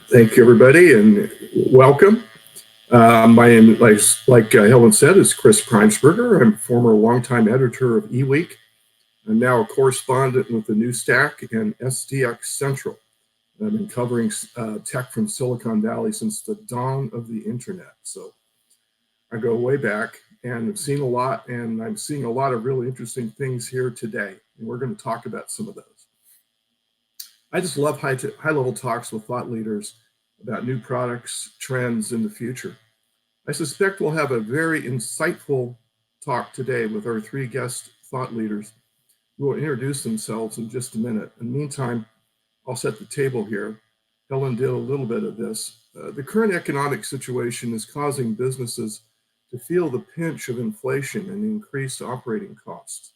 Thank you, everybody, and welcome. My name, like Helen said, is Chris Primesberger. I'm former longtime editor of eWeek. I'm now a correspondent with the New Stack and SDX Central. I've been covering tech from Silicon Valley since the dawn of the internet. So I go way back and I've seen a lot, and I'm seeing a lot of really interesting things here today. And we're going to talk about some of those. I just love high-level talks with thought leaders about new products, trends in the future. I suspect we'll have a very insightful talk today with our three guest thought leaders who will introduce themselves in just a minute. In the meantime, I'll set the table here. Helen did a little bit of this. The current economic situation is causing businesses to feel the pinch of inflation and increased operating costs.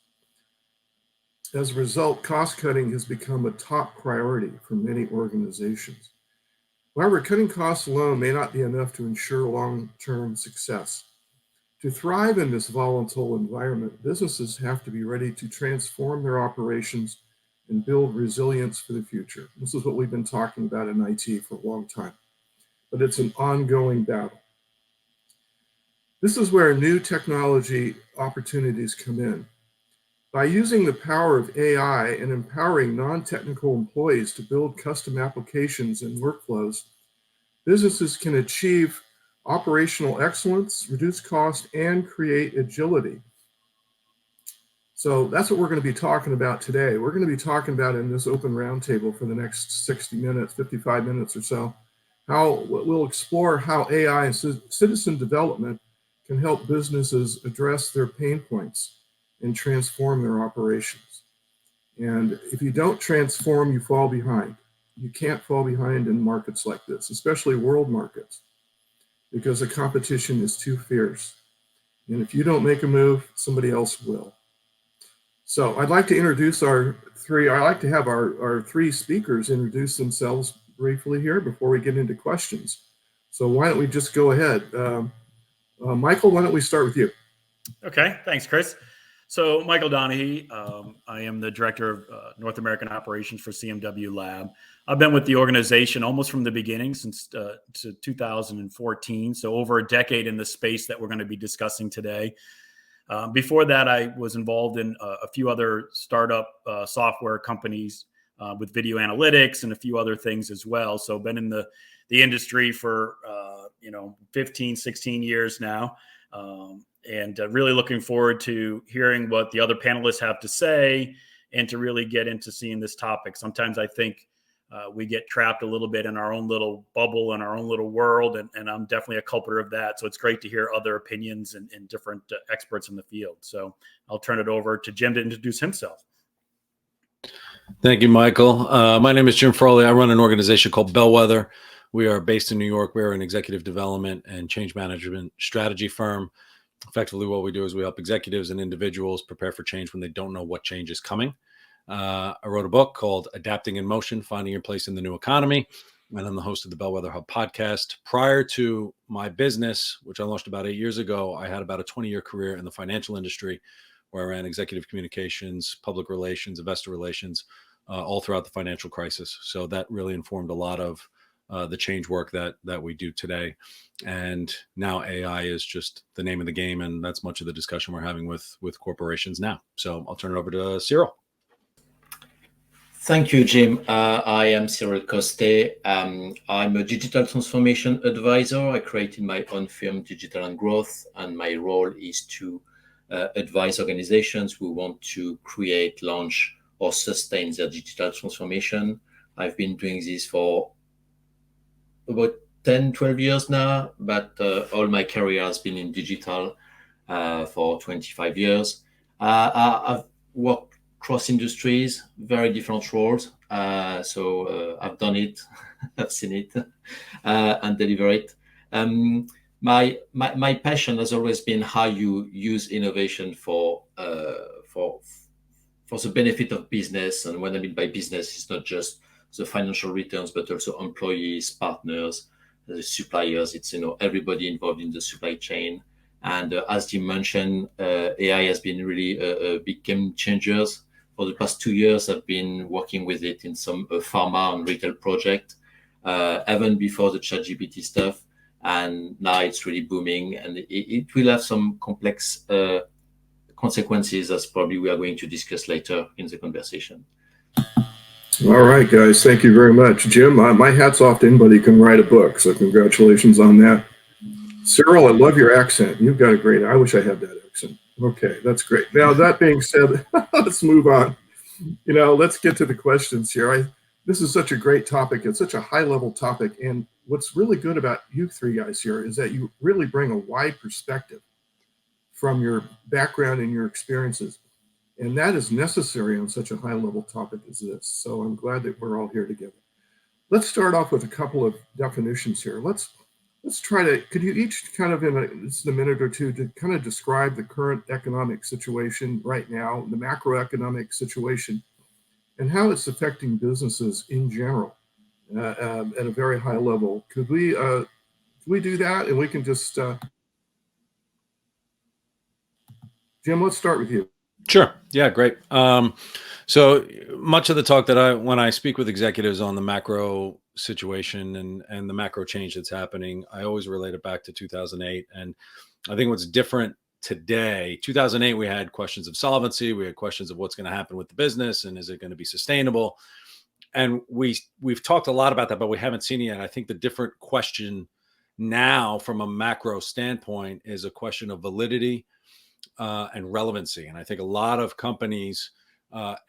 As a result, cost cutting has become a top priority for many organizations. However, cutting costs alone may not be enough to ensure long-term success. To thrive in this volatile environment, businesses have to be ready to transform their operations and build resilience for the future. This is what we've been talking about in IT for a long time, but it's an ongoing battle. This is where new technology opportunities come in. By using the power of AI and empowering non-technical employees to build custom applications and workflows, businesses can achieve operational excellence, reduce cost, and create agility. So that's what we're going to be talking about today. We're going to be talking about in this open roundtable for the next 60 minutes, 55 minutes or so, how we'll explore how AI and citizen development can help businesses address their pain points and transform their operations. And if you don't transform, you fall behind. You can't fall behind in markets like this, especially world markets, because the competition is too fierce. And if you don't make a move, somebody else will. So I'd like to introduce I'd like to have our three speakers introduce themselves briefly here before we get into questions. So why don't we just go ahead? Michael, why don't we start with you? Okay, thanks, Chris. So Michael Donahue, I am the Director of North American Operations for CMW Lab. I've been with the organization almost from the beginning since 2014, so over a decade in the space that we're going to be discussing today. Before that, I was involved in a few other startup software companies with video analytics and a few other things as well. So been in the industry for 15, 16 years now. And really looking forward to hearing what the other panelists have to say and to really get into seeing this topic. Sometimes I think we get trapped a little bit in our own little bubble and our own little world, and I'm definitely a culprit of that. So it's great to hear other opinions and different experts in the field. So I'll turn it over to Jim to introduce himself. Thank you, Michael. My name is Jim Frawley. I run an organization called Bellwether. We are based in New York. We are an executive development and change management strategy firm. Effectively, what we do is we help executives and individuals prepare for change when they don't know what change is coming. I wrote a book called Adapting in Motion, Finding Your Place in the New Economy, and I'm the host of the Bellwether Hub podcast. Prior to my business, which I launched about 8 years ago, I had about a 20-year career in the financial industry where I ran executive communications, public relations, investor relations, all throughout the financial crisis. So that really informed a lot of the change work that we do today. And now AI is just the name of the game, and that's much of the discussion we're having with corporations now. So I'll turn it over to Cyril. Thank you, Jim. I am Cyril Coste. I'm a digital transformation advisor. I created my own firm, Digital and Growth, and my role is to advise organizations who want to create, launch, or sustain their digital transformation. I've been doing this for about 10, 12 years now, but all my career has been in digital for 25 years. I've worked cross industries, very different roles. So I've done it, I've seen it, and deliver it. My passion has always been how you use innovation for the benefit of business. And what I mean by business is not just the financial returns, but also employees, partners, the suppliers. It's everybody involved in the supply chain. And as Jim mentioned, AI has been really a big game changers. For the past 2 years, I've been working with it in some pharma and retail project. even before the ChatGPT stuff. And now it's really booming, and it will have some complex consequences, as probably we are going to discuss later in the conversation. All right, guys, thank you very much. Jim, my hat's off to anybody who can write a book, so congratulations on that. Cyril, I love your accent. You've got a great, I wish I had that accent. Okay, that's great. Now, that being said, let's move on. Let's get to the questions here. This is such a great topic. It's such a high-level topic, and what's really good about you three guys here is that you really bring a wide perspective from your background and your experiences. And that is necessary on such a high-level topic as this. So I'm glad that we're all here together. Let's start off with a couple of definitions here. Let's try to, could you each kind of this is a minute or two to kind of describe the current economic situation right now, the macroeconomic situation, and how it's affecting businesses in general at a very high level. Could we do that? And we can just, Jim, let's start with you. Sure. Yeah, great. So much of the talk when I speak with executives on the macro situation and the macro change that's happening, I always relate it back to 2008. And I think what's different today, 2008, we had questions of solvency. We had questions of what's going to happen with the business and is it going to be sustainable? And we've talked a lot about that, but we haven't seen it yet. I think the different question now from a macro standpoint is a question of validity and relevancy. And I think a lot of companies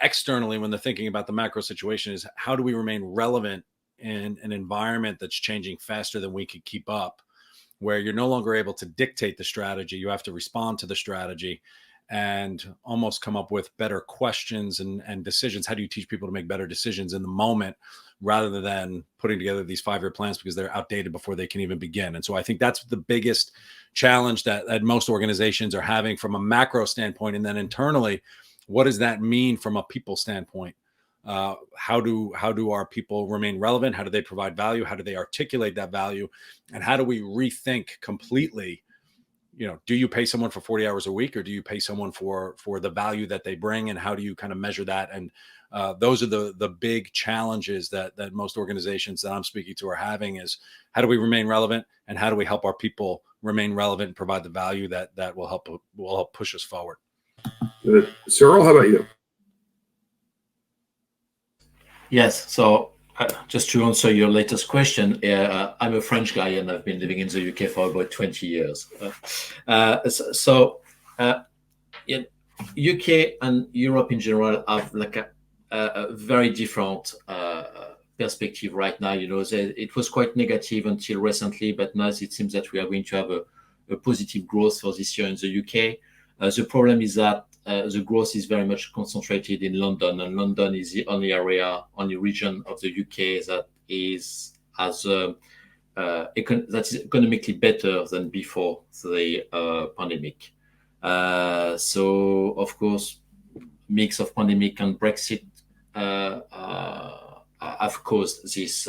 externally, when they're thinking about the macro situation, is how do we remain relevant in an environment that's changing faster than we could keep up, where you're no longer able to dictate the strategy. You have to respond to the strategy and almost come up with better questions and decisions. How do you teach people to make better decisions in the moment rather than putting together these 5-year plans because they're outdated before they can even begin? And so I think that's the biggest challenge that most organizations are having from a macro standpoint. And then internally, what does that mean from a people standpoint? How do our people remain relevant? How do they provide value? How do they articulate that value? And how do we rethink completely, do you pay someone for 40 hours a week, or do you pay someone for the value that they bring? And how do you kind of measure that? And those are the big challenges that most organizations that I'm speaking to are having, is how do we remain relevant, and how do we help our people remain relevant and provide the value that will help push us forward. Good. Cyril, how about you? Yes. So just to answer your latest question, I'm a French guy and I've been living in the UK for about 20 years. UK and Europe in general have like a very different perspective right now. It was quite negative until recently, but now it seems that we are going to have a positive growth for this year in the UK. The problem is that the growth is very much concentrated in London, and London is the only region of the UK that is that is economically better than before the pandemic. So of course, mix of pandemic and Brexit have caused this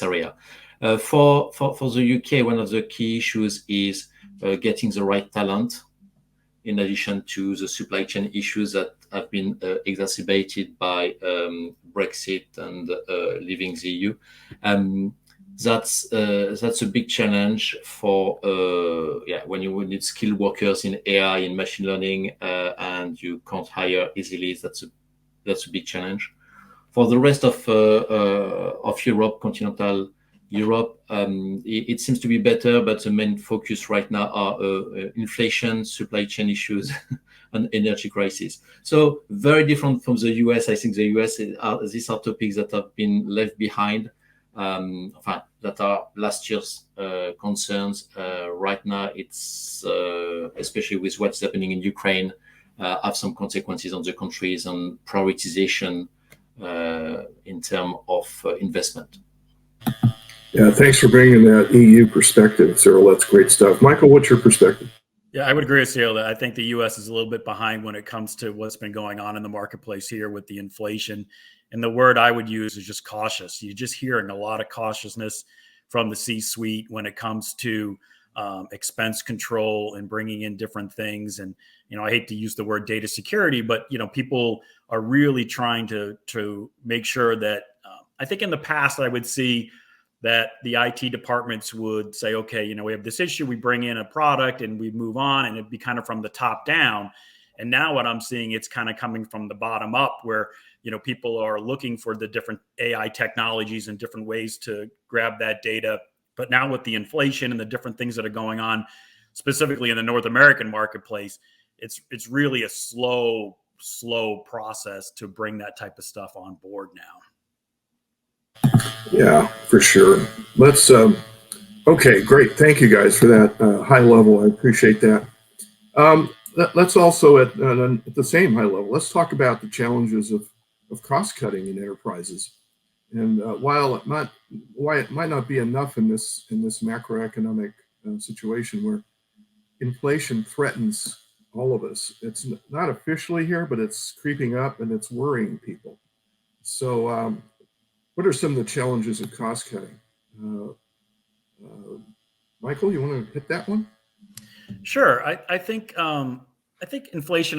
area. For the UK, one of the key issues is getting the right talent, in addition to the supply chain issues that have been exacerbated by Brexit and leaving the EU. That's a big challenge for when you need skilled workers in AI, in machine learning, and you can't hire easily. That's a big challenge. For the rest of Europe, continental Europe, it seems to be better, but the main focus right now are inflation, supply chain issues, and energy crisis. So very different from the US. I think the US these are topics that have been left behind, that are last year's concerns. Right now, it's especially with what's happening in Ukraine, have some consequences on the countries and prioritization in terms of investment. Yeah, thanks for bringing that EU perspective, Cyril. That's great stuff. Michael, what's your perspective? Yeah, I would agree with Cyril that I think the U.S. is a little bit behind when it comes to what's been going on in the marketplace here with the inflation. And the word I would use is just cautious. You're just hearing a lot of cautiousness from the C-suite when it comes to expense control and bringing in different things. And, I hate to use the word data security, but, people are really trying to make sure that I think in the past I would see that the IT departments would say, okay, we have this issue, we bring in a product and we move on, and it'd be kind of from the top down. And now what I'm seeing, it's kind of coming from the bottom up, where people are looking for the different AI technologies and different ways to grab that data. But now with the inflation and the different things that are going on, specifically in the North American marketplace, it's really a slow process to bring that type of stuff on board now. Yeah, for sure. Let's, okay, great. Thank you guys for that high level. I appreciate that. Let's also at the same high level, let's talk about the challenges of cost cutting in enterprises. And while it might not be enough in this macroeconomic situation where inflation threatens all of us, it's not officially here, but it's creeping up and it's worrying people. So what are some of the challenges of cost cutting? Michael, you want to hit that one? Sure. I think inflation,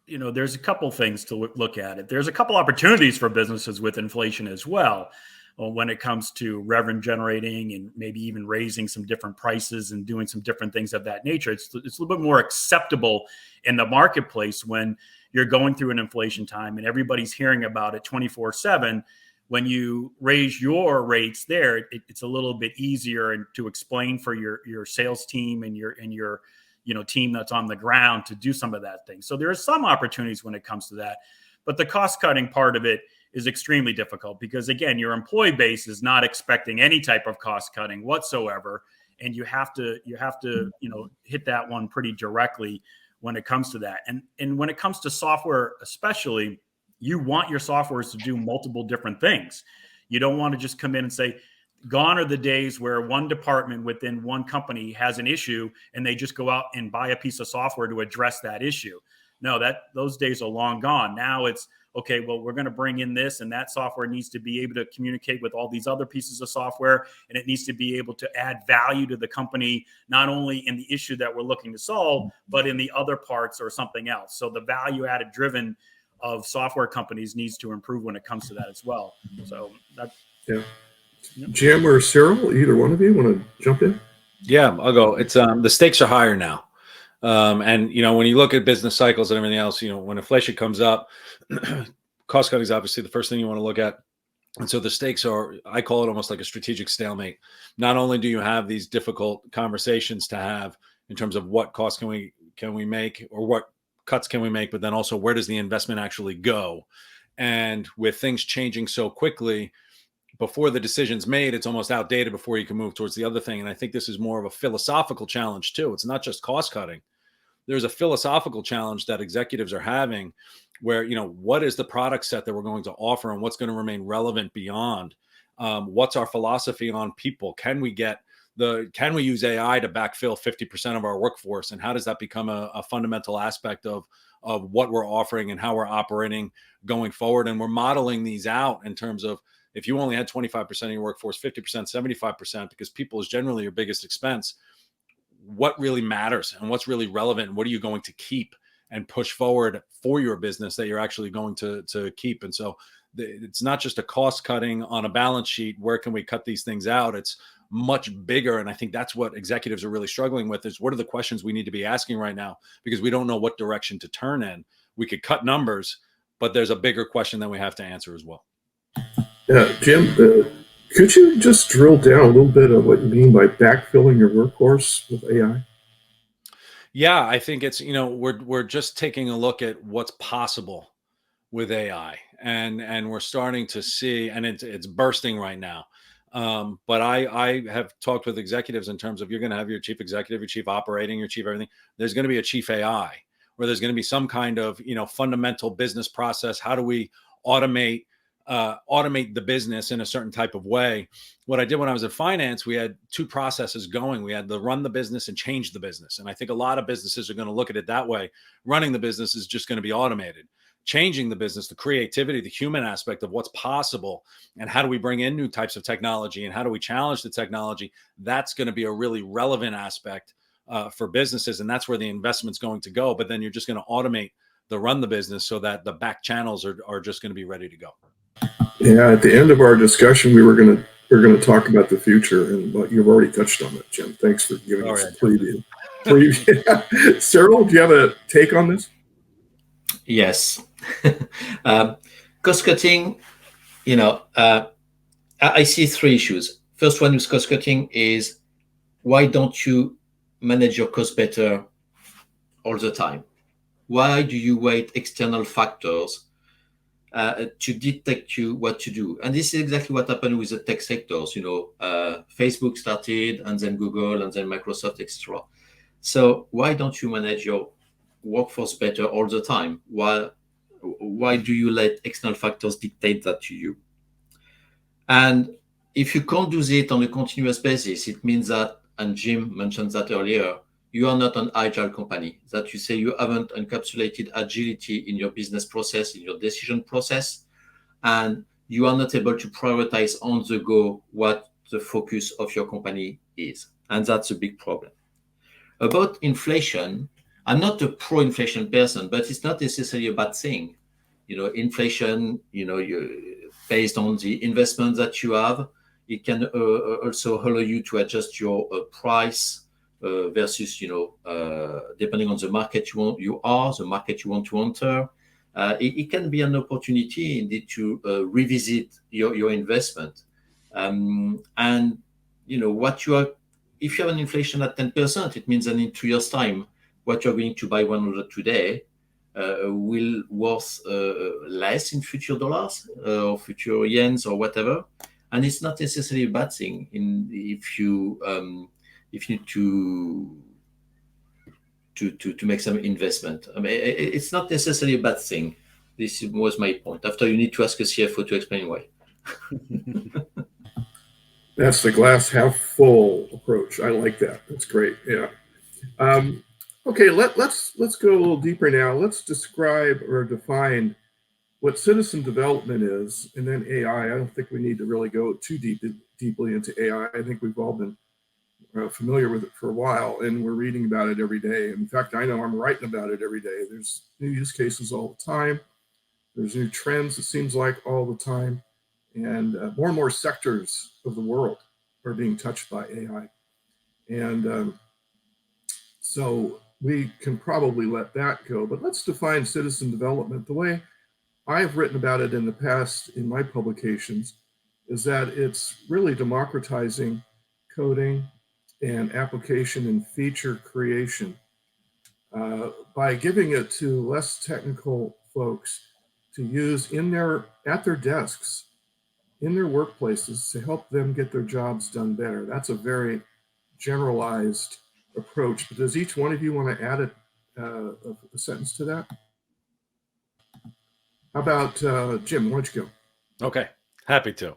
there's a couple things to look at it. There's a couple opportunities for businesses with inflation as well, when it comes to revenue generating and maybe even raising some different prices and doing some different things of that nature. It's a little bit more acceptable in the marketplace when you're going through an inflation time and everybody's hearing about it 24/7. When you raise your rates there, it's a little bit easier to explain for your sales team and your team that's on the ground to do some of that thing. So there are some opportunities when it comes to that, but the cost cutting part of it is extremely difficult because, again, your employee base is not expecting any type of cost cutting whatsoever, and you have to hit that one pretty directly when it comes to that. And when it comes to software, especially, you want your softwares to do multiple different things. You don't want to just come in and say, gone are the days where one department within one company has an issue and they just go out and buy a piece of software to address that issue. No, those days are long gone. Now it's, okay, well, we're going to bring in this, and that software needs to be able to communicate with all these other pieces of software, and it needs to be able to add value to the company, not only in the issue that we're looking to solve, but in the other parts or something else. So the value added driven of software companies needs to improve when it comes to that as well. So that, yeah. Jim or Cyril, either one of you want to jump in? Yeah, I'll go. It's the stakes are higher now. And when you look at business cycles and everything else, when inflation comes up, cost cutting is obviously the first thing you want to look at. And so the stakes are, I call it almost like a strategic stalemate. Not only do you have these difficult conversations to have in terms of what costs can we make, or what cuts can we make, but then also where does the investment actually go? And with things changing so quickly, before the decision's made, it's almost outdated before you can move towards the other thing. And I think this is more of a philosophical challenge too. It's not just cost cutting. There's a philosophical challenge that executives are having where, what is the product set that we're going to offer and what's going to remain relevant beyond? What's our philosophy on people? Can we use AI to backfill 50% of our workforce? And how does that become a fundamental aspect of what we're offering and how we're operating going forward? And we're modeling these out in terms of, if you only had 25% of your workforce, 50%, 75%, because people is generally your biggest expense, what really matters and what's really relevant? And what are you going to keep and push forward for your business that you're actually going to keep? And so it's not just a cost cutting on a balance sheet. Where can we cut these things out? It's much bigger. And I think that's what executives are really struggling with, is what are the questions we need to be asking right now? Because we don't know what direction to turn in. We could cut numbers, but there's a bigger question that we have to answer as well. Jim, could you just drill down a little bit on what you mean by backfilling your workforce with AI? Yeah, I think it's, we're just taking a look at what's possible with AI, and we're starting to see, and it's bursting right now. But I have talked with executives in terms of, you're going to have your chief executive, your chief operating, your chief everything. There's going to be a chief AI, where there's going to be some kind of, fundamental business process. How do we automate the business in a certain type of way? What I did when I was in finance, we had two processes going. We had the run the business and change the business. And I think a lot of businesses are going to look at it that way. Running the business is just going to be automated. Changing the business, the creativity, the human aspect of what's possible, and how do we bring in new types of technology, and how do we challenge the technology, that's going to be a really relevant aspect for businesses. And that's where the investment's going to go. But then you're just going to automate the run the business so that the back channels are just going to be ready to go. Yeah, at the end of our discussion, we're going to talk about the future, and you've already touched on it, Jim. Thanks for giving us a preview. Cyril, do you have a take on this? Yes. Cost cutting, I see three issues. First one with cost cutting is, why don't you manage your cost better all the time? Why do you wait external factors to dictate you what to do? And this is exactly what happened with the tech sectors. Facebook started, and then Google, and then Microsoft, etc. So why don't you manage your workforce better all the time? Why do you let external factors dictate that to you? And if you can't do it on a continuous basis, it means that, and Jim mentioned that earlier, you are not an agile company. That you say you haven't encapsulated agility in your business process, in your decision process, and you are not able to prioritize on the go what the focus of your company is. And that's a big problem. About inflation, I'm not a pro-inflation person, but it's not necessarily a bad thing. Inflation, based on the investment that you have, it can also allow you to adjust your price versus, depending on the market the market you want to enter. It can be an opportunity indeed to revisit your investment. If you have an inflation at 10%, it means that in 2 years' time, what you're going to buy 100 today will worth less in future dollars or future yens or whatever. And it's not necessarily a bad thing if you need to make some investment. I mean, it's not necessarily a bad thing. This was my point. After, you need to ask a CFO to explain why. That's the glass half full approach. I like that. That's great. Yeah. Okay, let's go a little deeper now. Let's describe or define what citizen development is, and then AI. I don't think we need to really go too deeply into AI. I think we've all been familiar with it for a while, and we're reading about it every day. In fact, I know I'm writing about it every day. There's new use cases all the time. There's new trends, it seems like, all the time. And more and more sectors of the world are being touched by AI. And so we can probably let that go. But let's define citizen development. The way I've written about it in the past in my publications is that it's really democratizing coding and application and feature creation by giving it to less technical folks to use at their desks, in their workplaces, to help them get their jobs done better. That's a very generalized approach. But does each one of you want to add a sentence to that? How about Jim? Why don't you go? Okay, happy to.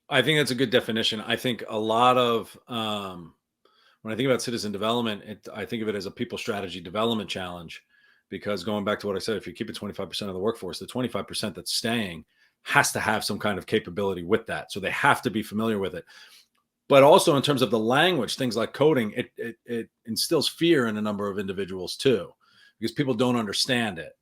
I think that's a good definition. I think a lot of when I think about citizen development, I think of it as a people strategy development challenge, because going back to what I said, if you keep it 25% of the workforce, the 25% that's staying has to have some kind of capability with that. So they have to be familiar with it. But also in terms of the language, things like coding, it instills fear in a number of individuals too, because people don't understand it.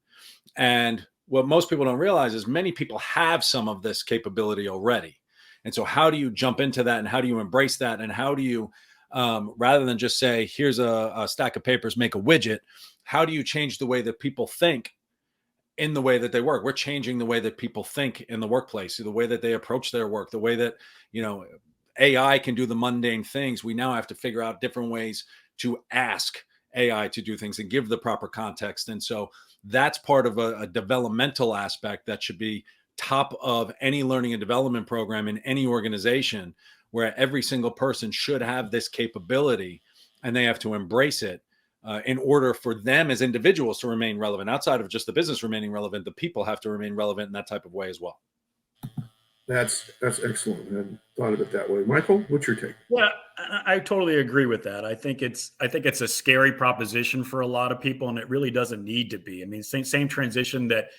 And what most people don't realize is many people have some of this capability already. And so how do you jump into that, and how do you embrace that? And how do you, rather than just say, here's a stack of papers, make a widget, how do you change the way that people think in the way that they work? We're changing the way that people think in the workplace, the way that they approach their work, the way that, AI can do the mundane things. We now have to figure out different ways to ask AI to do things and give the proper context. And so that's part of a developmental aspect that should be top of any learning and development program in any organization, where every single person should have this capability and they have to embrace it in order for them as individuals to remain relevant. Outside of just the business remaining relevant, the people have to remain relevant in that type of way as well. That's excellent. I hadn't thought of it that way. Michael, what's your take? Yeah, I totally agree with that. I think it's a scary proposition for a lot of people, and it really doesn't need to be. I mean, same transition that,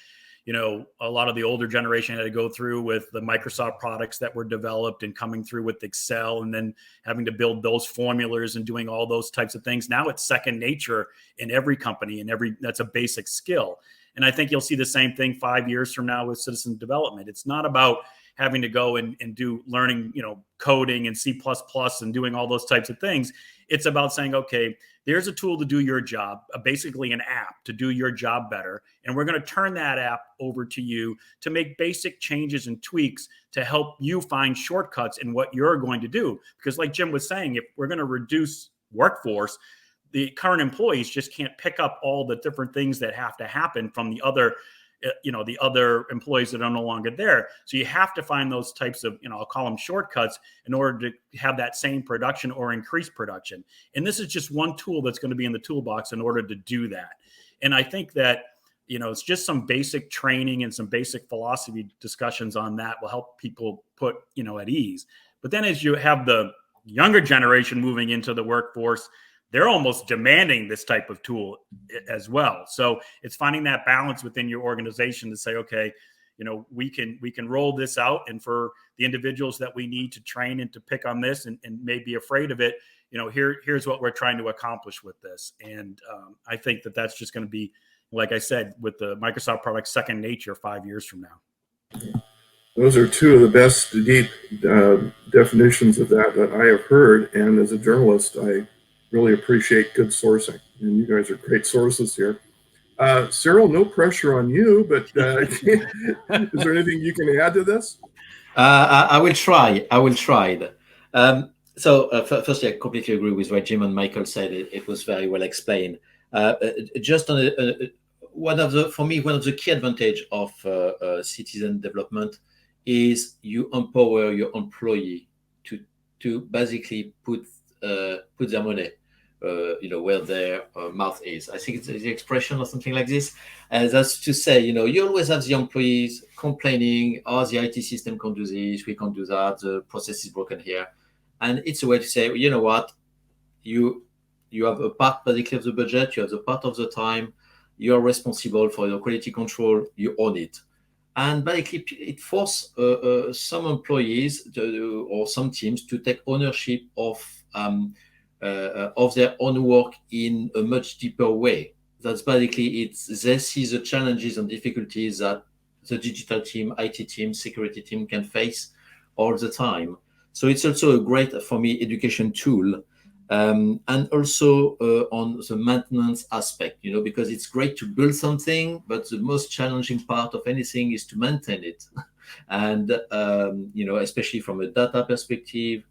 a lot of the older generation had to go through with the Microsoft products that were developed and coming through with Excel, and then having to build those formulas and doing all those types of things. Now it's second nature in every company, and that's a basic skill. And I think you'll see the same thing 5 years from now with citizen development. It's not about having to go and do learning, coding and C++ and doing all those types of things. It's about saying, okay, there's a tool to do your job, basically an app to do your job better. And we're going to turn that app over to you to make basic changes and tweaks to help you find shortcuts in what you're going to do. Because like Jim was saying, if we're going to reduce workforce, the current employees just can't pick up all the different things that have to happen from the other employees that are no longer there. So you have to find those types of, I'll call them shortcuts in order to have that same production or increase production. And this is just one tool that's going to be in the toolbox in order to do that. And I think that, it's just some basic training and some basic philosophy discussions on that will help people put, at ease. But then as you have the younger generation moving into the workforce, they're almost demanding this type of tool as well. So it's finding that balance within your organization to say, okay, we can roll this out. And for the individuals that we need to train and to pick on this and may be afraid of it, here's what we're trying to accomplish with this. And I think that that's just going to be, like I said, with the Microsoft product, second nature 5 years from now. Those are two of the best deep definitions of that I have heard. And as a journalist, I really appreciate good sourcing, and you guys are great sources here. Cyril, no pressure on you, but is there anything you can add to this? I will try. Firstly, I completely agree with what Jim and Michael said. It was very well explained. Just on one of the key advantage of citizen development is you empower your employee to basically put their money where their mouth is. I think it's the expression or something like this. And that's to say, you always have the employees complaining, oh, the IT system can't do this, we can't do that, the process is broken here. And it's a way to say, you know what, you have a part basically of the budget, you have the part of the time, you're responsible for your quality control, you own it. And basically it forces some employees or some teams to take ownership of their own work in a much deeper way. That's basically they see the challenges and difficulties that the digital team, IT team, security team can face all the time. So it's also a great, for me, education tool. And also on the maintenance aspect, because it's great to build something, but the most challenging part of anything is to maintain it. And, especially from a data perspective,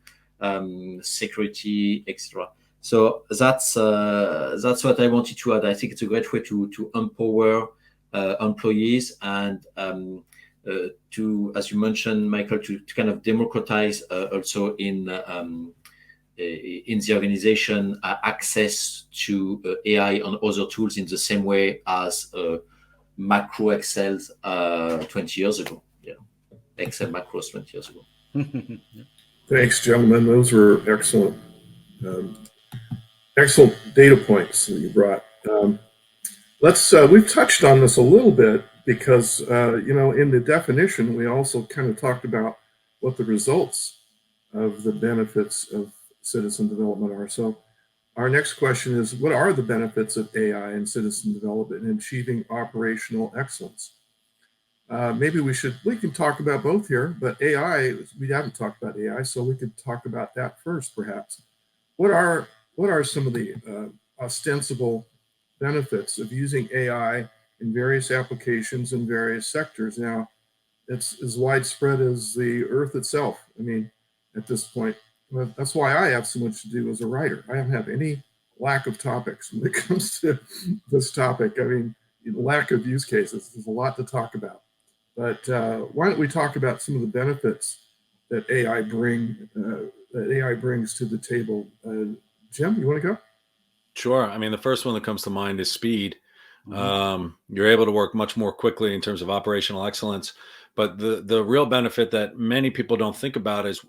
security, etc. So that's what I wanted to add. I think it's a great way to empower employees and to, as you mentioned, Michael, to kind of democratize also in the organization access to AI and other tools in the same way as macro Excel 20 years ago. Yeah, Excel macros 20 years ago. Thanks, gentlemen. Those were excellent, excellent data points that you brought. We've touched on this a little bit because, in the definition, we also kind of talked about what the results of the benefits of citizen development are. So our next question is, what are the benefits of AI and citizen development in achieving operational excellence? Maybe we can talk about both here, but AI, we haven't talked about AI, so we could talk about that first, perhaps. What are some of the ostensible benefits of using AI in various applications in various sectors? Now, it's as widespread as the earth itself. I mean, at this point, that's why I have so much to do as a writer. I don't have any lack of topics when it comes to this topic. I mean, lack of use cases. There's a lot to talk about. But why don't we talk about some of the benefits that AI brings to the table? Jim, you want to go? Sure. I mean, the first one that comes to mind is speed. You're able to work much more quickly in terms of operational excellence. But the real benefit that many people don't think about is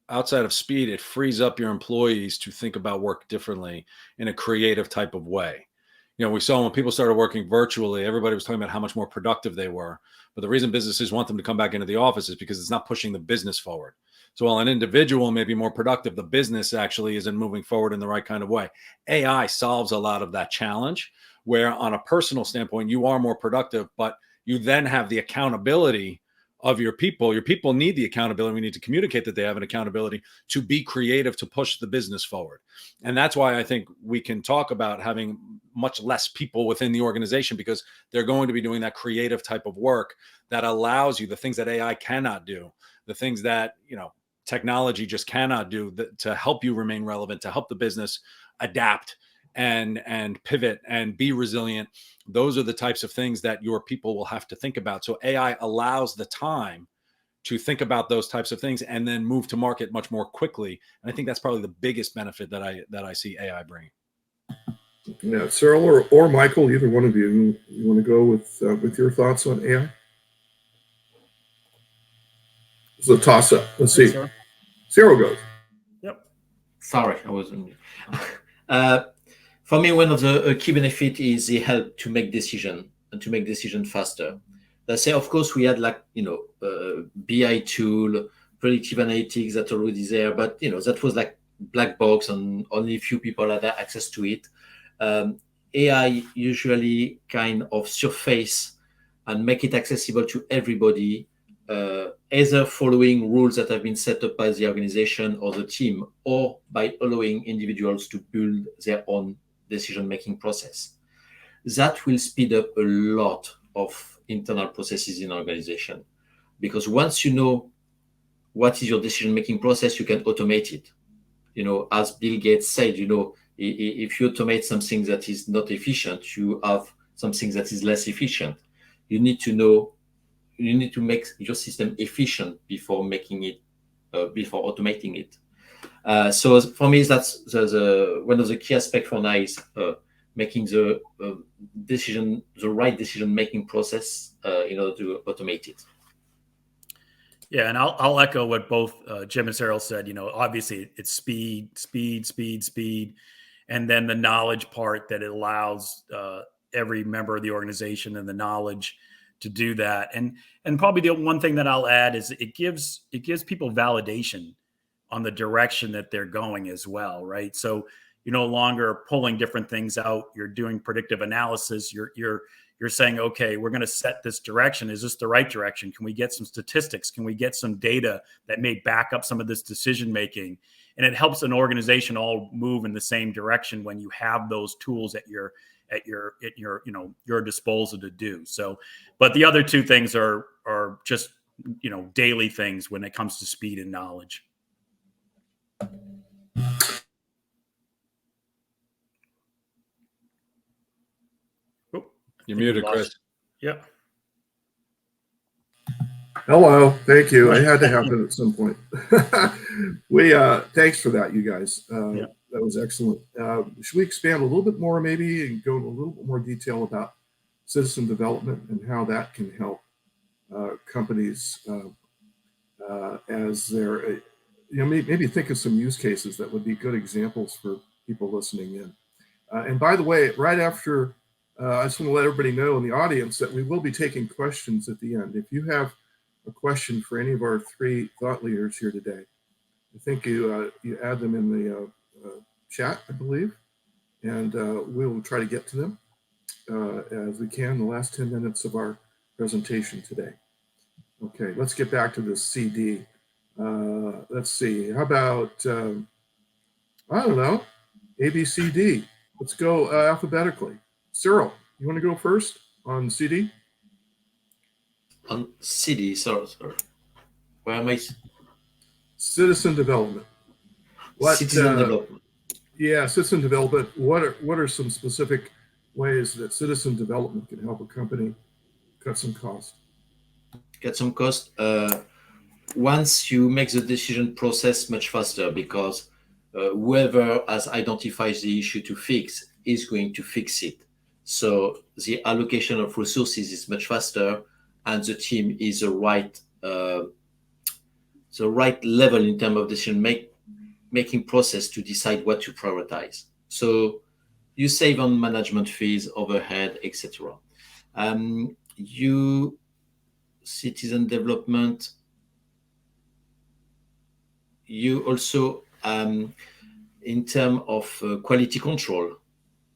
outside of speed, it frees up your employees to think about work differently in a creative type of way. We saw when people started working virtually, everybody was talking about how much more productive they were. But the reason businesses want them to come back into the office is because it's not pushing the business forward. So while an individual may be more productive, the business actually isn't moving forward in the right kind of way. AI solves a lot of that challenge, where on a personal standpoint, you are more productive, but you then have the accountability of your people. Your people need the accountability. We need to communicate that they have an accountability to be creative, to push the business forward. And that's why I think we can talk about having much less people within the organization, because they're going to be doing that creative type of work that allows you the things that AI cannot do, the things that, technology just cannot do, to help you remain relevant, to help the business adapt and pivot and be resilient. Those are the types of things that your people will have to think about. So AI allows the time to think about those types of things and then move to market much more quickly. And I think that's probably the biggest benefit that I see AI bringing. Yeah, Cyril or Michael, either one of you want to go with your thoughts on AI? It's a toss up. Let's see. Cyril goes. Yep. Sorry, I wasn't. For me, one of the key benefit is the help to make decision and to make decision faster. Let's say, of course, we had BI tool, predictive analytics that already there, but that was like black box and only a few people had access to it. AI usually kind of surface and make it accessible to everybody, either following rules that have been set up by the organization or the team, or by allowing individuals to build their own decision-making process. That will speed up a lot of internal processes in an organization, because once you know what is your decision-making process, you can automate it. As Bill Gates said, if you automate something that is not efficient, you have something that is less efficient. You need to make your system efficient before making it, before automating it. So for me, that's one of the key aspects for now is making the right decision-making process in order to automate it. Yeah, and I'll echo what both Jim and Cyril said. Obviously it's speed, and then the knowledge part that it allows every member of the organization and the knowledge to do that. And probably the one thing that I'll add is it gives people validation on the direction that they're going as well, right? So you're no longer pulling different things out. You're doing predictive analysis. You're saying, okay, we're going to set this direction. Is this the right direction? Can we get some statistics? Can we get some data that may back up some of this decision making? And it helps an organization all move in the same direction when you have those tools at your disposal to do. So, but the other two things are just daily things when it comes to speed and knowledge. You're muted, Chris. Yeah. Hello. Thank you. It had to happen at some point. Thanks for that, you guys. That was excellent. Should we expand a little bit more maybe and go into a little bit more detail about citizen development and how that can help companies as they're, maybe think of some use cases that would be good examples for people listening in. And by the way, right after, I just want to let everybody know in the audience that we will be taking questions at the end. If you have a question for any of our three thought leaders here today, I think you add them in the chat, I believe, and we'll try to get to them as we can in the last 10 minutes of our presentation today. Okay, let's get back to this CD. Let's see, how about, I don't know, ABCD. Let's go alphabetically. Cyril, you want to go first on CD? On CD, sorry. Where am I? Citizen development. Citizen development. Yeah, citizen development. What are some specific ways that citizen development can help a company cut some cost? Once you make the decision process much faster, because whoever has identified the issue to fix is going to fix it. So the allocation of resources is much faster, and the team is the right level in terms of decision making process to decide what to prioritize. So you save on management fees, overhead, etc. Citizen development. You also, in terms of quality control,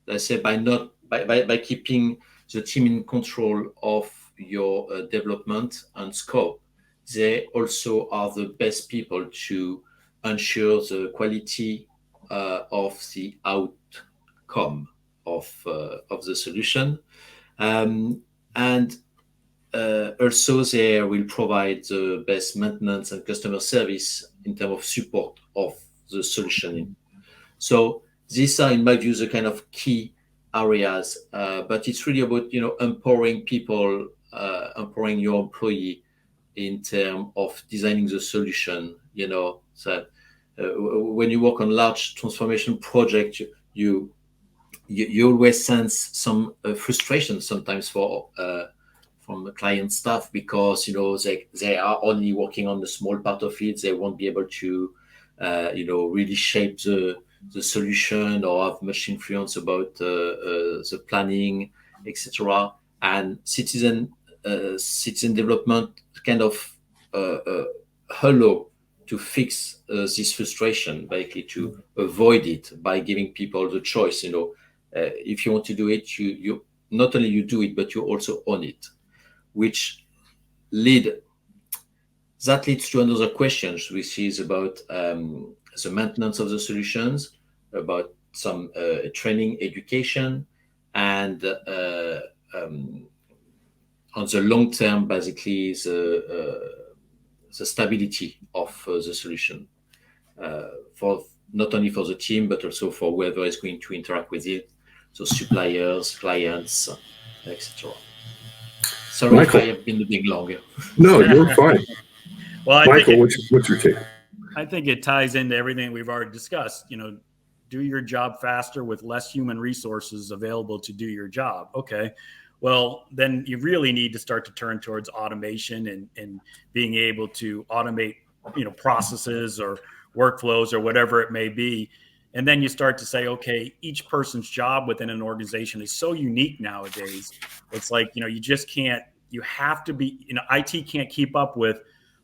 let's say by not by keeping the team in control of your development and scope, they also are the best people to ensure the quality of the outcome of the solution. And also, they will provide the best maintenance and customer service in terms of support of the solution. So these are, in my view, the kind of key areas. But it's really about empowering people, empowering your employee in terms of designing the solution. So when you work on large transformation projects, you always sense some frustration sometimes from the client staff, because they are only working on the small part of it. They won't be able to really shape the solution or have much influence about the planning, etc. And citizen development kind of hello to fix this frustration, basically to avoid it by giving people the choice. If you want to do it, you not only you do it, but you also own it, which leads to another question, which is about the maintenance of the solutions, about some training, education, and on the long term, basically the stability of the solution, for not only for the team but also for whoever is going to interact with it, so suppliers, clients, etc. Sorry, Michael. if I have been a bit longer. No, you're fine. Well, Michael, what's your take? I think it ties into everything we've already discussed. Do your job faster with less human resources available to do your job. Okay. Well, then you really need to start to turn towards automation and being able to automate, processes or workflows or whatever it may be. And then you start to say, okay, each person's job within an organization is so unique nowadays. It's like, you just can't, you have to be, IT can't keep up with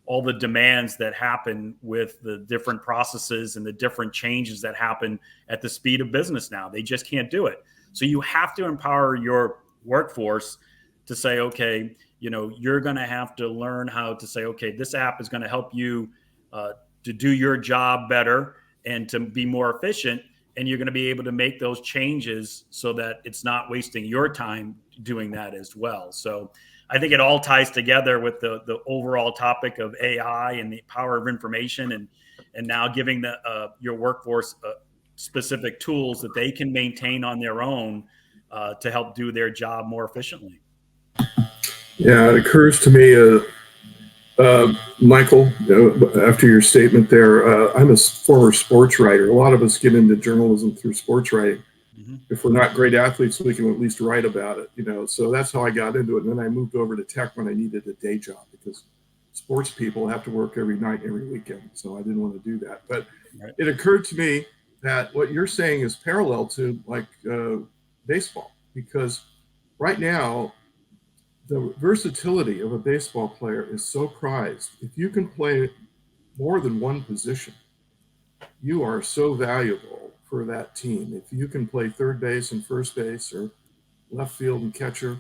all the demands that happen with the different processes and the different changes that happen at the speed of business now. They just can't do it. So you have to empower your workforce to say, okay, you're going to have to learn how to say, okay, this app is going to help you to do your job better and to be more efficient. And you're going to be able to make those changes so that it's not wasting your time doing that as well. So I think it all ties together with the overall topic of AI and the power of information, and now giving your workforce specific tools that they can maintain on their own to help do their job more efficiently. Yeah, it occurs to me, Michael, after your statement there, I'm a former sports writer. A lot of us get into journalism through sports writing. Mm-hmm. If we're not great athletes, we can at least write about it, So that's how I got into it. And then I moved over to tech when I needed a day job, because sports people have to work every night, every weekend. So I didn't want to do that. But right. It occurred to me that what you're saying is parallel to baseball, because right now, the versatility of a baseball player is so prized. If you can play more than one position, you are so valuable for that team. If you can play third base and first base, or left field and catcher,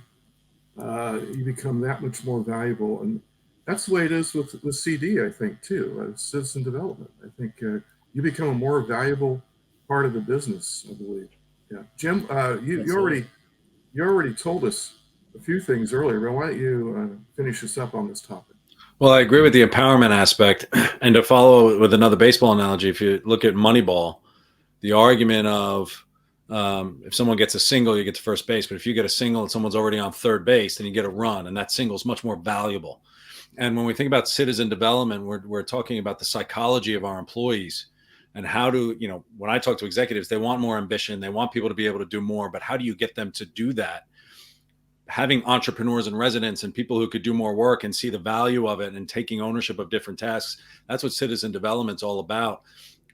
you become that much more valuable. And that's the way it is with CD, I think, too, citizen development. I think you become a more valuable part of the business, I believe. Yeah, Jim, you already told us a few things earlier, but why don't you finish us up on this topic? Well, I agree with the empowerment aspect. And to follow with another baseball analogy, if you look at Moneyball, the argument of if someone gets a single, you get to first base. But if you get a single and someone's already on third base, then you get a run. And that single is much more valuable. And when we think about citizen development, we're talking about the psychology of our employees. And how do, when I talk to executives, they want more ambition. They want people to be able to do more. But how do you get them to do that? Having entrepreneurs in residence and people who could do more work and see the value of it and taking ownership of different tasks, that's what citizen development's all about.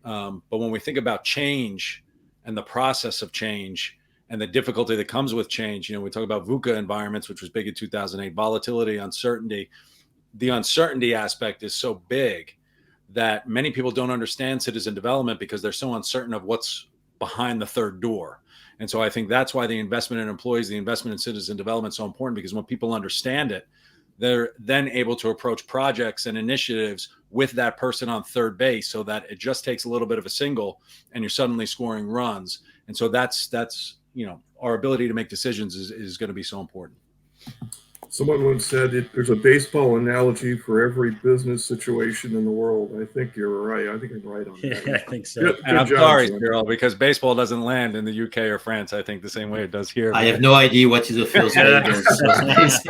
But when we think about change and the process of change and the difficulty that comes with change, we talk about VUCA environments, which was big in 2008, volatility, uncertainty. The uncertainty aspect is so big that many people don't understand citizen development because they're so uncertain of what's behind the third door. And so I think that's why the investment in employees, the investment in citizen development is so important, because when people understand it, they're then able to approach projects and initiatives with that person on third base, so that it just takes a little bit of a single and you're suddenly scoring runs. And so that's our ability to make decisions is going to be so important. Someone once said there's a baseball analogy for every business situation in the world. I think you're right. I think I'm right on that. Yeah, I think so. Good And I'm job, sorry, Jim. Cyril, because baseball doesn't land in the UK or France, I think, the same way it does here. I have no idea what is the first base.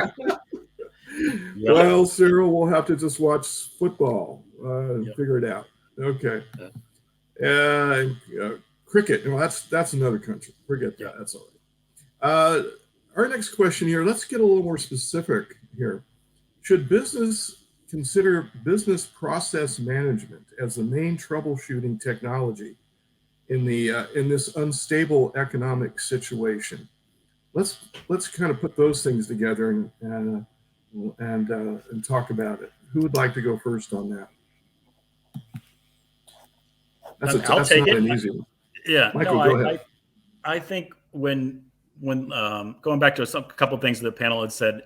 Yep. Well, Cyril, we'll have to just watch football and Yep. figure it out. Okay. Cricket. No, that's another country. Forget that. Yeah. That's all right. Our next question here, let's get a little more specific here. Should business consider business process management as the main troubleshooting technology in this unstable economic situation? Let's kind of put those things together and talk about it. Who would like to go first on that? I'll take not it. An easy one. Yeah, Michael, no, go ahead. I think when going back to a couple of things the panel had said,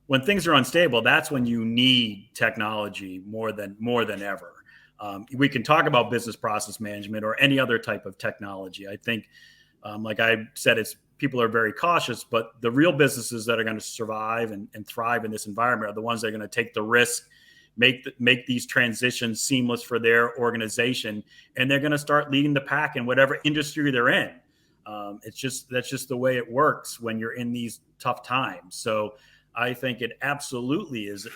when things are unstable, that's when you need technology more than ever. We can talk about business process management or any other type of technology. I think, like I said, people are very cautious, but the real businesses that are going to survive and thrive in this environment are the ones that are going to take the risk, make these transitions seamless for their organization, and they're going to start leading the pack in whatever industry they're in. That's just the way it works when you're in these tough times. So I think it absolutely is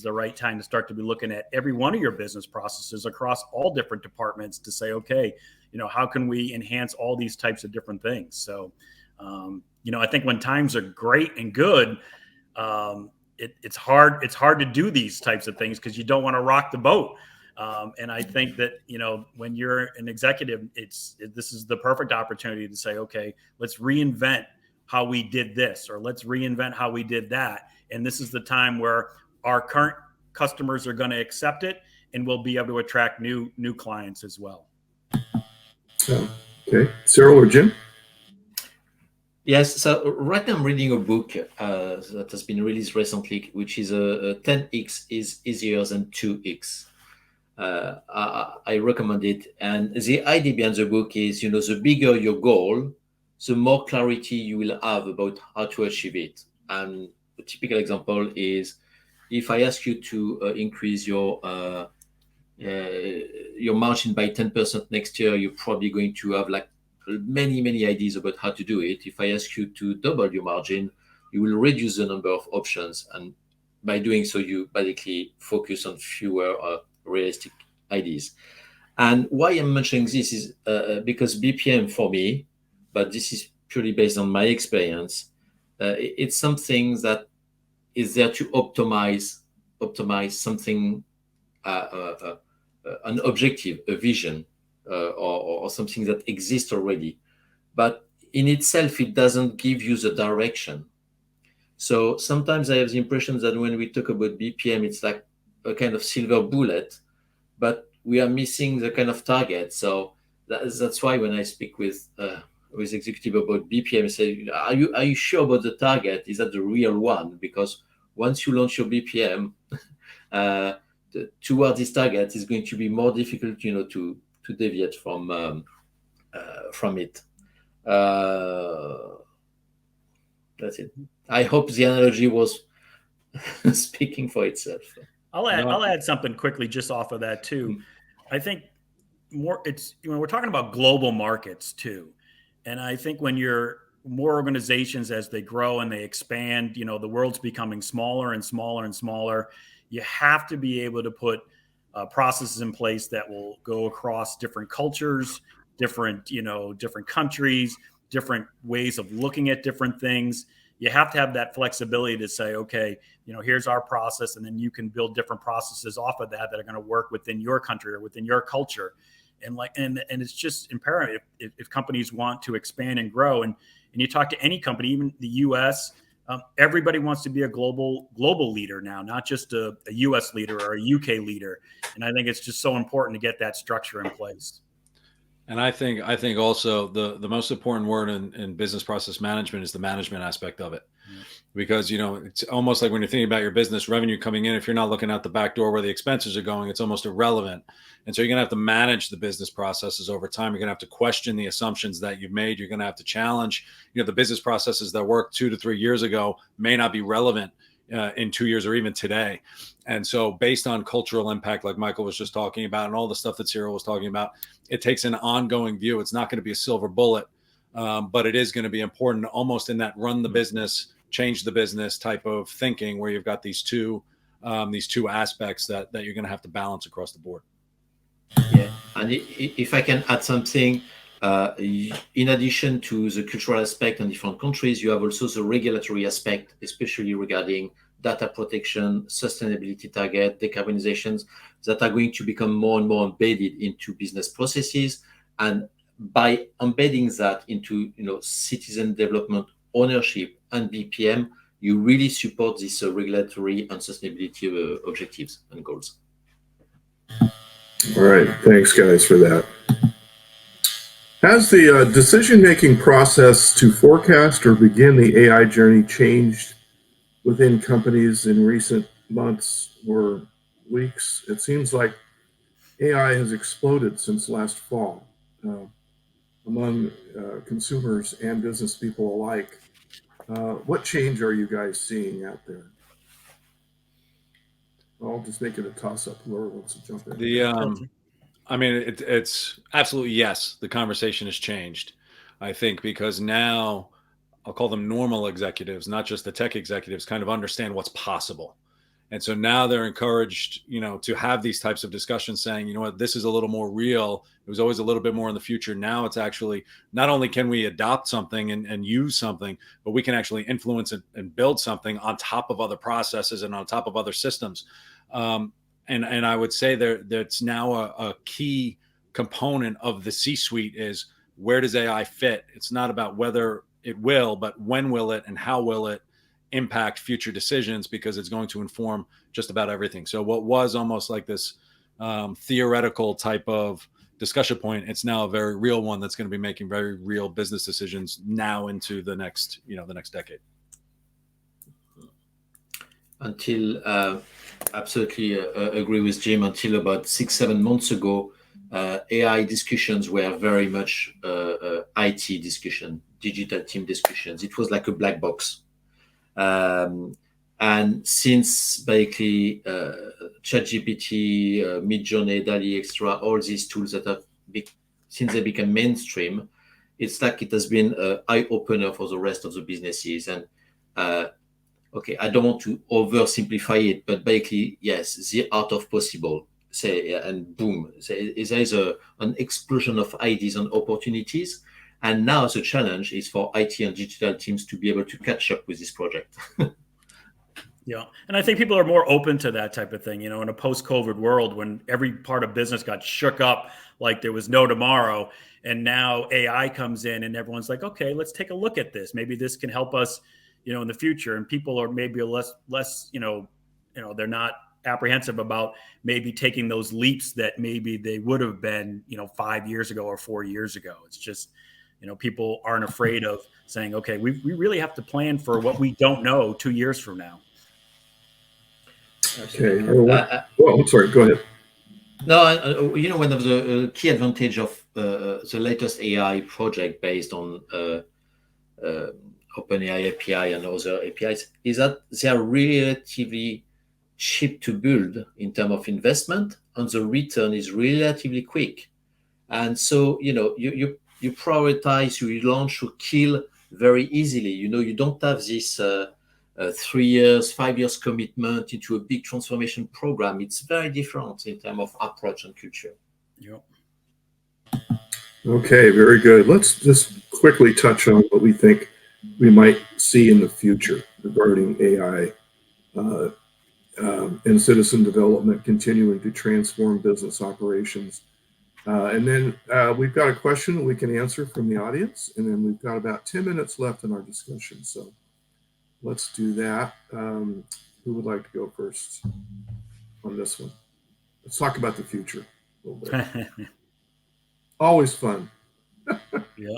the right time to start to be looking at every one of your business processes across all different departments to say, okay, how can we enhance all these types of different things? So, I think when times are great and good, it's hard to do these types of things because you don't want to rock the boat. And I think that, when you're an executive, this is the perfect opportunity to say, okay, let's reinvent how we did this, or let's reinvent how we did that. And this is the time where our current customers are going to accept it, and we'll be able to attract new clients as well. Okay. Cyril or Jim? Yes, so right now I'm reading a book that has been released recently, which is 10x is easier than 2x. I recommend it. And the idea behind the book is, the bigger your goal, the more clarity you will have about how to achieve it. And a typical example is, if I ask you to increase your margin by 10% next year, you're probably going to have many ideas about how to do it. If I ask you to double your margin, you will reduce the number of options, and by doing so, you basically focus on fewer realistic ideas. And why I'm mentioning this is because BPM for me, but this is purely based on my experience, it's something that is there to optimize something, an objective, a vision, or something that exists already, but in itself it doesn't give you the direction. So sometimes I have the impression that when we talk about BPM, it's like a kind of silver bullet, but we are missing the kind of target. So that's why when I speak with executive about BPM, I say, are you sure about the target? Is that the real one? Because once you launch your BPM, toward this target is going to be more difficult, to deviate from it. That's it. I hope the analogy was speaking for itself. I'll add something quickly just off of that too. I think we're talking about global markets too. And I think when you're more organizations, as they grow and they expand, the world's becoming smaller and smaller and smaller. You have to be able to put processes in place that will go across different cultures, different countries, different ways of looking at different things. You have to have that flexibility to say, okay, here's our process, and then you can build different processes off of that are going to work within your country or within your culture. And it's just imperative if companies want to expand and grow. And you talk to any company, even the U.S., everybody wants to be a global leader now, not just a U.S. leader or a U.K. leader. And I think it's just so important to get that structure in place. And I think also the most important word in business process management is the management aspect of it. Yeah. Because it's almost like when you're thinking about your business revenue coming in, if you're not looking out the back door where the expenses are going, it's almost irrelevant. And so you're gonna have to manage the business processes over time. You're gonna have to question the assumptions that you've made. You're gonna have to challenge, the business processes that worked 2 to 3 years ago may not be relevant in 2 years or even today. And so based on cultural impact, like Michael was just talking about, and all the stuff that Cyril was talking about, it takes an ongoing view. It's not going to be a silver bullet, but it is going to be important almost in that run the business, change the business type of thinking where you've got these two aspects that you're going to have to balance across the board. Yeah, and if I can add something, in addition to the cultural aspect in different countries, you have also the regulatory aspect, especially regarding data protection, sustainability target, decarbonizations, that are going to become more and more embedded into business processes. And by embedding that into citizen development ownership and BPM, you really support these regulatory and sustainability objectives and goals. All right, thanks guys for that. Has the decision-making process to forecast or begin the AI journey changed within companies in recent months or weeks? It seems like AI has exploded since last fall among consumers and business people alike. What change are you guys seeing out there? I'll just make it a toss-up. Whoever wants to jump in. I mean, it's absolutely yes. The conversation has changed, I think, because now I'll call them normal executives, not just the tech executives, kind of understand what's possible. And so now they're encouraged, to have these types of discussions saying, you know what, this is a little more real. It was always a little bit more in the future. Now it's actually not only can we adopt something and use something, but we can actually influence it and build something on top of other processes and on top of other systems. And I would say that's now a key component of the C-suite is where does AI fit? It's not about whether it will, but when will it and how will it impact future decisions, because it's going to inform just about everything. So what was almost like this theoretical type of discussion point, it's now a very real one that's going to be making very real business decisions now into the next decade. Until absolutely agree with Jim. Until about 6-7 months ago, AI discussions were very much IT discussion, digital team discussions. It was like a black box. And since basically ChatGPT, Midjourney, DALL-E, etc., all these tools that have since they become mainstream, it's like it has been an eye opener for the rest of the businesses. And okay, I don't want to oversimplify it, but basically, yes, the art of possible. And boom, there is an explosion of ideas and opportunities. And now the challenge is for IT and digital teams to be able to catch up with this project. Yeah. And I think people are more open to that type of thing, in a post-COVID world when every part of business got shook up like there was no tomorrow. And now AI comes in and everyone's like, okay, let's take a look at this. Maybe this can help us, in the future. And people are maybe less, they're not apprehensive about maybe taking those leaps that maybe they would have been, 5 years ago or 4 years ago. It's just, people aren't afraid of saying, okay, we really have to plan for what we don't know 2 years from now. Okay. Well, I'm sorry. Go ahead. No, one of the key advantage of the latest AI project based on OpenAI API and other APIs is that they are relatively cheap to build in terms of investment, and the return is relatively quick. And so, you prioritize, you launch, you kill very easily. You don't have this 3 years, 5 years commitment into a big transformation program. It's very different in terms of approach and culture. Yep. Okay, very good. Let's just quickly touch on what we think we might see in the future regarding AI and citizen development continuing to transform business operations. And then we've got a question that we can answer from the audience, and then we've got about 10 minutes left in our discussion. So let's do that. Who would like to go first on this one? Let's talk about the future a little bit. Always fun. Yeah.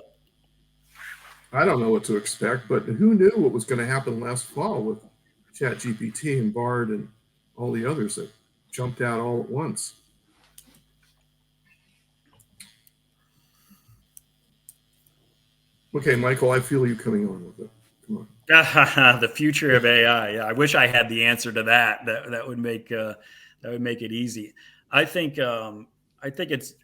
I don't know what to expect, but who knew what was going to happen last fall with ChatGPT and Bard and all the others that jumped out all at once. Okay, Michael, I feel you coming on with it. Come on. The future of AI. Yeah, I wish I had the answer to that. That would make it easy. I think it's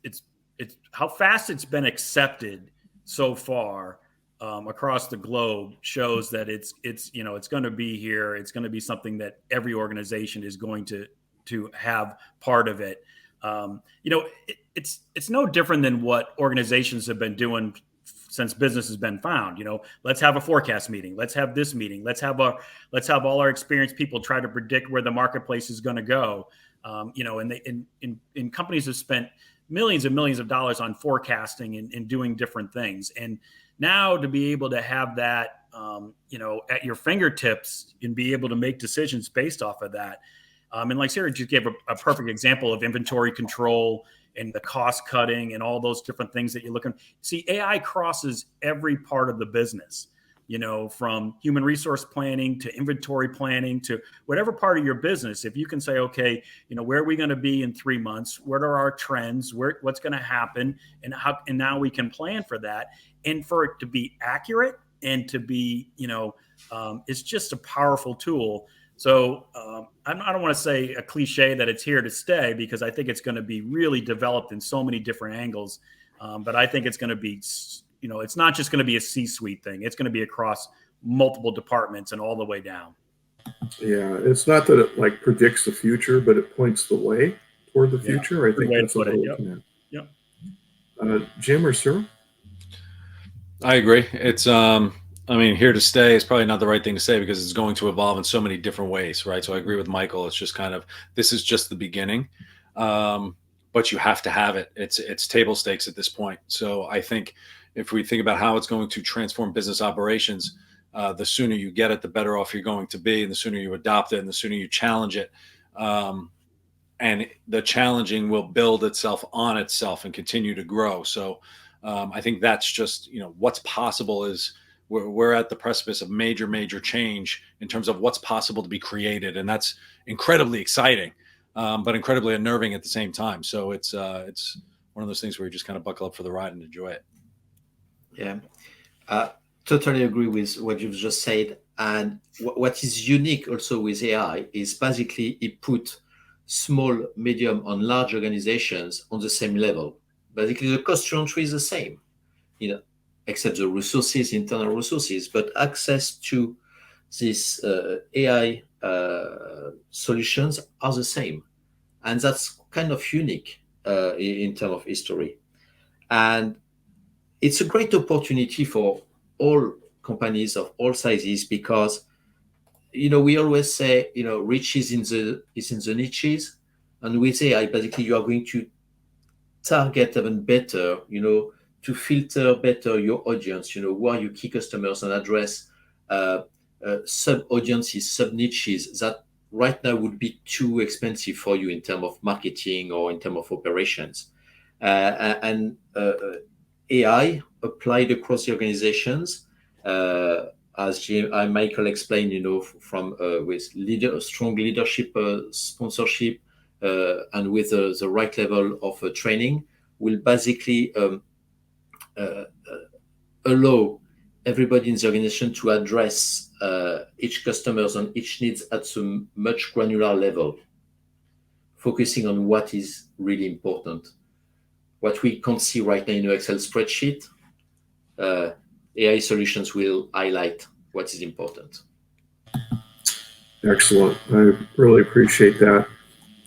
how fast it's been accepted so far across the globe shows that it's going to be here. It's going to be something that every organization is going to have part of it. It's no different than what organizations have been doing since business has been found. Let's have a forecast meeting. Let's have this meeting. Let's have all our experienced people try to predict where the marketplace is going to go. And companies have spent millions and millions of dollars on forecasting and doing different things. And now to be able to have that, at your fingertips and be able to make decisions based off of that. And like Sarah just gave a perfect example of inventory control and the cost cutting and all those different things that you're looking. See, AI crosses every part of the business, from human resource planning to inventory planning to whatever part of your business. If you can say, okay, where are we going to be in 3 months? What are our trends? What's going to happen? And now we can plan for that. And for it to be accurate and to be, it's just a powerful tool. So I don't want to say a cliche that it's here to stay, because I think it's going to be really developed in so many different angles. But I think it's going to be, it's not just going to be a C-suite thing. It's going to be across multiple departments and all the way down. Yeah, it's not that it predicts the future, but it points the way toward the future. I think that's what we're looking at. Yep. Jim or Sarah? I agree. It's here to stay is probably not the right thing to say, because it's going to evolve in so many different ways, right? So I agree with Michael. It's just this is just the beginning, but you have to have it. It's table stakes at this point. So I think if we think about how it's going to transform business operations, the sooner you get it, the better off you're going to be, and the sooner you adopt it, and the sooner you challenge it. And the challenging will build itself on itself and continue to grow. So I think that's just, what's possible is we're at the precipice of major change in terms of what's possible to be created. And that's incredibly exciting, but incredibly unnerving at the same time. So it's one of those things where you just kind of buckle up for the ride and enjoy it. Yeah, totally agree with what you've just said. And what is unique also with AI is basically it put small, medium, and large organizations on the same level. Basically, the cost to entry is the same, except the resources, internal resources, but access to these AI solutions are the same. And that's kind of unique in terms of history. And it's a great opportunity for all companies of all sizes, because we always say riches is in the niches, and with AI basically you are going to target even better, to filter better your audience, who are your key customers, and address sub audiences, sub niches that right now would be too expensive for you in terms of marketing or in terms of operations. And AI applied across the organizations, as Michael explained, from with strong leadership, sponsorship, and with the right level of training, will basically allow everybody in the organization to address each customers and each needs at a much granular level, focusing on what is really important. What we can't see right now in an Excel spreadsheet, AI solutions will highlight what is important. Excellent. I really appreciate that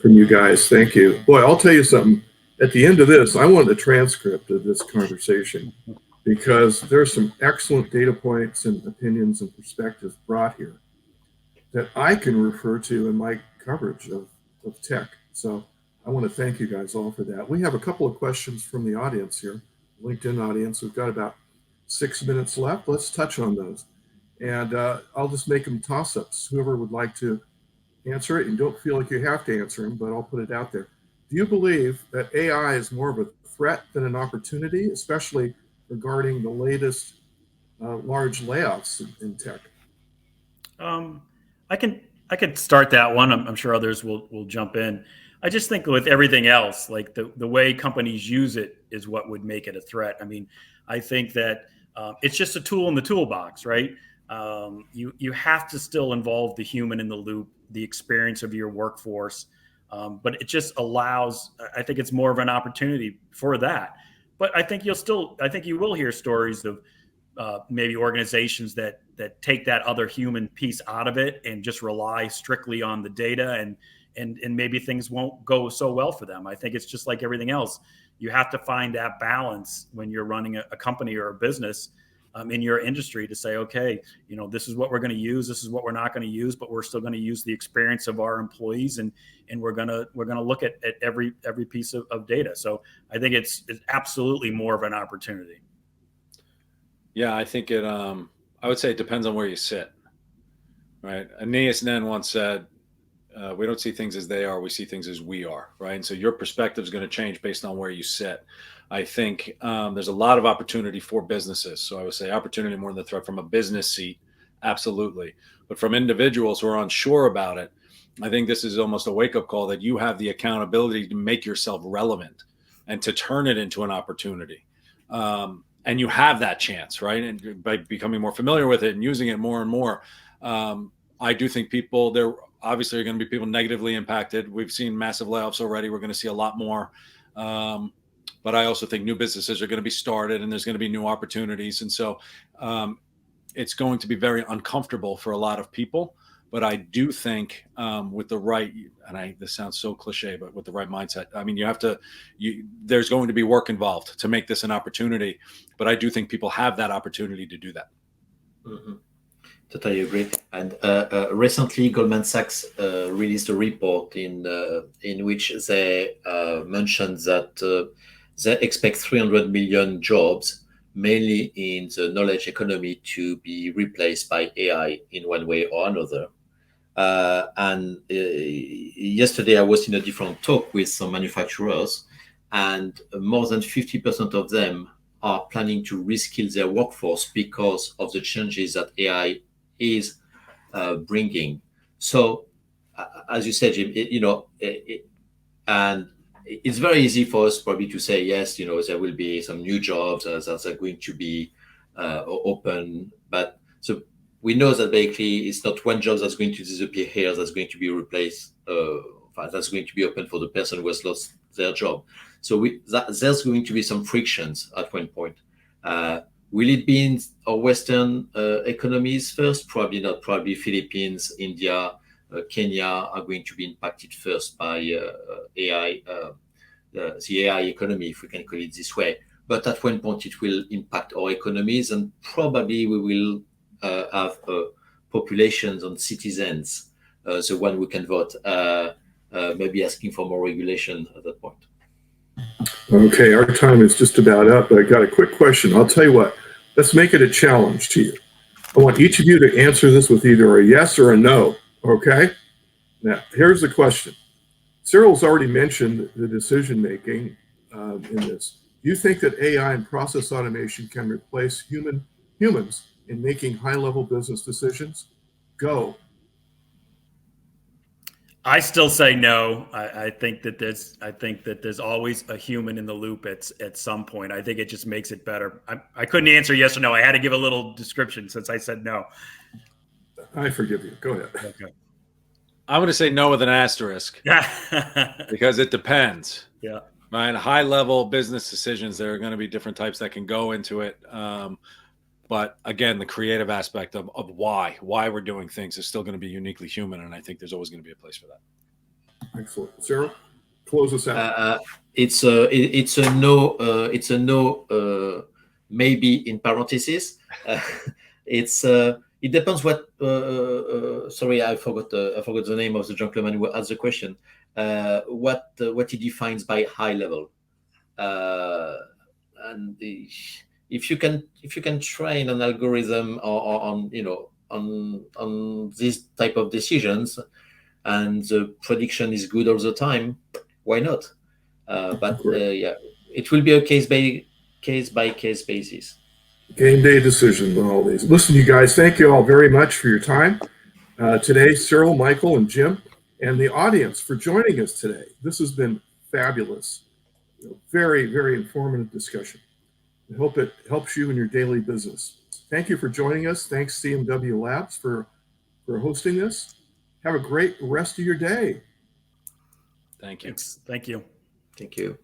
from you guys. Thank you. Boy, I'll tell you something. At the end of this, I want the transcript of this conversation, because there's some excellent data points and opinions and perspectives brought here that I can refer to in my coverage of tech. So I want to thank you guys all for that. We have a couple of questions from the audience here, LinkedIn audience. We've got about 6 minutes left. Let's touch on those. And I'll just make them toss-ups. Whoever would like to answer it, and don't feel like you have to answer them, but I'll put it out there. do you believe that AI is more of a threat than an opportunity, especially regarding the latest large layoffs in tech? Um, I can I can start that one. I'm sure others will jump in. I just think with everything else, like the way companies use it is what would make it a threat. I mean, I think that it's just a tool in the toolbox, right? You have to still involve the human in the loop, the experience of your workforce, but it just allows. I think it's more of an opportunity for that. But I think you will hear stories of maybe organizations that take that other human piece out of it and just rely strictly on the data, and maybe things won't go so well for them. I think it's just like everything else. You have to find that balance when you're running a company or a business in your industry to say, okay, this is what we're going to use, this is what we're not going to use, but we're still going to use the experience of our employees, and we're gonna look at every piece of data. So I think it's absolutely more of an opportunity. Yeah, I think I would say it depends on where you sit, right? Aeneas Nen once said, we don't see things as they are, we see things as we are, right? And so your perspective is going to change based on where you sit. I think there's a lot of opportunity for businesses. So I would say opportunity more than the threat from a business seat, absolutely. But from individuals who are unsure about it, I think this is almost a wake-up call that you have the accountability to make yourself relevant and to turn it into an opportunity. And you have that chance, right? And by becoming more familiar with it and using it more and more, I do think there obviously are going to be people negatively impacted. We've seen massive layoffs already. We're going to see a lot more. But I also think new businesses are going to be started and there's going to be new opportunities. And so it's going to be very uncomfortable for a lot of people. But I do think with the right, this sounds so cliche, but with the right mindset, I mean, there's going to be work involved to make this an opportunity. But I do think people have that opportunity to do that. Mm-hmm. Totally agree. And recently, Goldman Sachs released a report in which they mentioned that they expect 300 million jobs, mainly in the knowledge economy, to be replaced by AI in one way or another. And yesterday I was in a different talk with some manufacturers, and more than 50% of them are planning to reskill their workforce because of the changes that AI is bringing. So, as you said, Jim, and it's very easy for us probably to say, yes, there will be some new jobs that are going to be open, but so we know that basically it's not one job that's going to disappear here that's going to be replaced, that's going to be open for the person who has lost their job. So there's going to be some frictions at one point. Will it be in our Western economies first? Probably not. Probably Philippines, India, Kenya are going to be impacted first by AI, the AI economy, if we can call it this way. But at one point, it will impact our economies, and probably we will have populations and citizens, the one who can vote, maybe asking for more regulation at that point. Okay, our time is just about up, but I got a quick question. I'll tell you what, let's make it a challenge to you. I want each of you to answer this with either a yes or a no, okay? Now, here's the question. Cyril's already mentioned the decision-making in this. Do you think that AI and process automation can replace humans in making high-level business decisions? Go. I still say no. I think that there's always a human in the loop at some point. I think it just makes it better. I couldn't answer yes or no. I had to give a little description since I said no. I forgive you. Go ahead. Okay. I'm going to say no with an asterisk. Because it depends. Yeah. Right. High level business decisions, there are going to be different types that can go into it. But again, the creative aspect of why we're doing things is still going to be uniquely human. And I think there's always going to be a place for that. Excellent. Cyril, close us out. It's a no, maybe in parentheses. It depends what. Sorry, I forgot the name of the gentleman who asked the question. What he defines by high level, and if you can train an algorithm on this type of decisions, and the prediction is good all the time, why not? Yeah, it will be a case by case basis. Game day decision on all these. Listen, you guys, thank you all very much for your time today, Cyril, Michael, and Jim, and the audience for joining us today. This has been fabulous. Very, very informative discussion. I hope it helps you in your daily business. Thank you for joining us. Thanks, CMW Labs, for hosting this. Have a great rest of your day. Thank you. Thanks. Thank you. Thank you.